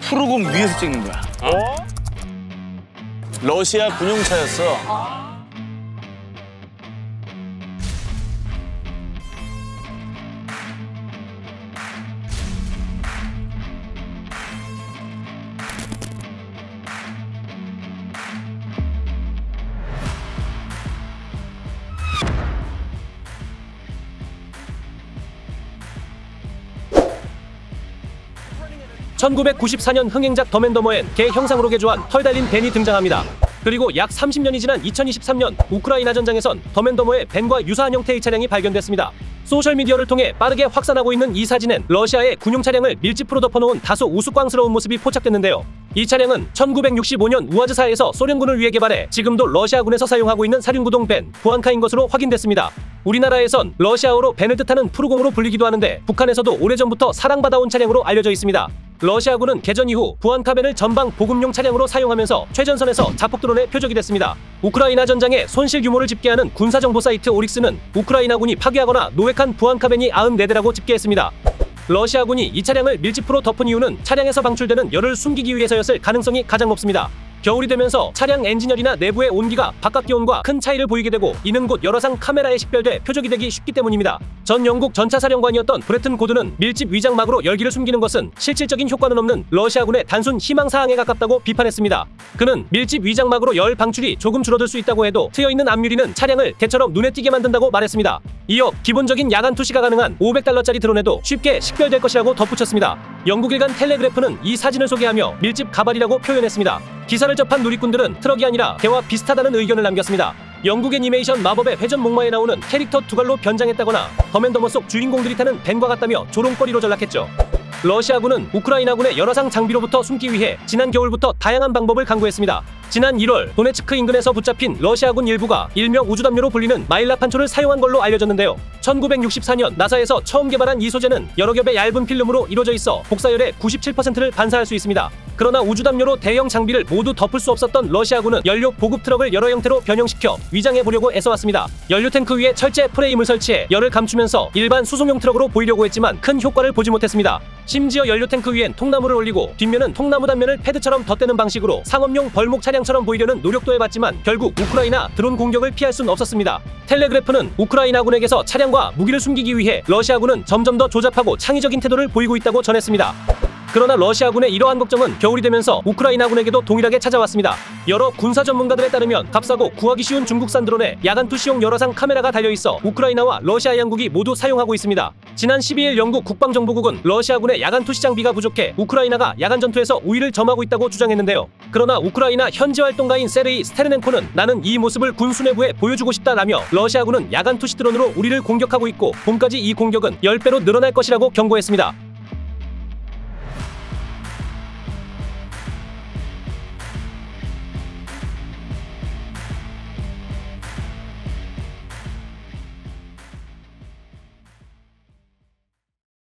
푸르공 위에서 찍는 거야. 러시아 군용차였어. (1994년) 흥행작 더맨더머엔 개 형상으로 개조한 털 달린 벤이 등장합니다. 그리고 약 30년이 지난 2023년 우크라이나 전장에선 더맨더머의 벤과 유사한 형태의 차량이 발견됐습니다. 소셜미디어를 통해 빠르게 확산하고 있는 이 사진엔 러시아의 군용 차량을 밀집으로 덮어놓은 다소 우스꽝스러운 모습이 포착됐는데요. 이 차량은 1965년 우아즈사에서 소련군을 위해 개발해 지금도 러시아군에서 사용하고 있는 사륜구동 벤 부안카인 것으로 확인됐습니다. 우리나라에선 러시아어로 벤을 뜻하는 푸르공으로 불리기도 하는데 북한에서도 오래전부터 사랑받아온 차량으로 알려져 있습니다. 러시아군은 개전 이후 부안카벤을 전방 보급용 차량으로 사용하면서 최전선에서 자폭 드론의 표적이 됐습니다. 우크라이나 전장의 손실 규모를 집계하는 군사정보 사이트 오릭스는 우크라이나군이 파괴하거나 노획한 부안카벤이 94대라고 집계했습니다. 러시아군이 이 차량을 밀집으로 덮은 이유는 차량에서 방출되는 열을 숨기기 위해서였을 가능성이 가장 높습니다. 겨울이 되면서 차량 엔진열이나 내부의 온기가 바깥 기온과 큰 차이를 보이게 되고 이는 곧 여러상 카메라에 식별돼 표적이 되기 쉽기 때문입니다. 전 영국 전차사령관이었던 브레튼 고드는 밀집 위장막으로 열기를 숨기는 것은 실질적인 효과는 없는 러시아군의 단순 희망사항에 가깝다고 비판했습니다. 그는 밀집 위장막으로 열 방출이 조금 줄어들 수 있다고 해도 트여있는 앞유리는 차량을 개처럼 눈에 띄게 만든다고 말했습니다. 이어 기본적인 야간 투시가 가능한 $500짜리 드론에도 쉽게 식별될 것이라고 덧붙였습니다. 영국 일간 텔레그래프는 이 사진을 소개하며 밀집 가발이라고 표현했습니다. 기사를 접한 누리꾼들은 트럭이 아니라 개와 비슷하다는 의견을 남겼습니다. 영국 애니메이션 마법의 회전 목마에 나오는 캐릭터 두갈로 변장했다거나 더맨더머 속 주인공들이 타는 벤과 같다며 조롱거리로 전락했죠. 러시아군은 우크라이나군의 열화상 장비로부터 숨기 위해 지난 겨울부터 다양한 방법을 강구했습니다. 지난 1월 도네츠크 인근에서 붙잡힌 러시아군 일부가 일명 우주담요로 불리는 마일라판초를 사용한 걸로 알려졌는데요. 1964년 나사에서 처음 개발한 이 소재는 여러 겹의 얇은 필름으로 이루어져 있어 복사열의 97%를 반사할 수 있습니다. 그러나 우주담요로 대형 장비를 모두 덮을 수 없었던 러시아군은 연료 보급 트럭을 여러 형태로 변형시켜 위장해보려고 애써왔습니다. 연료 탱크 위에 철제 프레임을 설치해 열을 감추면서 일반 수송용 트럭으로 보이려고 했지만 큰 효과를 보지 못했습니다. 심지어 연료 탱크 위엔 통나무를 올리고 뒷면은 통나무 단면을 패드처럼 덧대는 방식으로 상업용 벌목 차량처럼 보이려는 노력도 해봤지만 결국 우크라이나 드론 공격을 피할 순 없었습니다. 텔레그래프는 우크라이나군에게서 차량과 무기를 숨기기 위해 러시아군은 점점 더 조잡하고 창의적인 태도를 보이고 있다고 전했습니다. 그러나 러시아군의 이러한 걱정은 겨울이 되면서 우크라이나군에게도 동일하게 찾아왔습니다. 여러 군사 전문가들에 따르면 값싸고 구하기 쉬운 중국산 드론에 야간 투시용 열화상 카메라가 달려있어 우크라이나와 러시아 양국이 모두 사용하고 있습니다. 지난 12일 영국 국방정보국은 러시아군의 야간 투시 장비가 부족해 우크라이나가 야간 전투에서 우위를 점하고 있다고 주장했는데요. 그러나 우크라이나 현지 활동가인 세르이 스테르넨코는 나는 이 모습을 군 수뇌부에 보여주고 싶다라며 러시아군은 야간 투시 드론으로 우리를 공격하고 있고 봄까지 이 공격은 10배로 늘어날 것이라고 경고했습니다.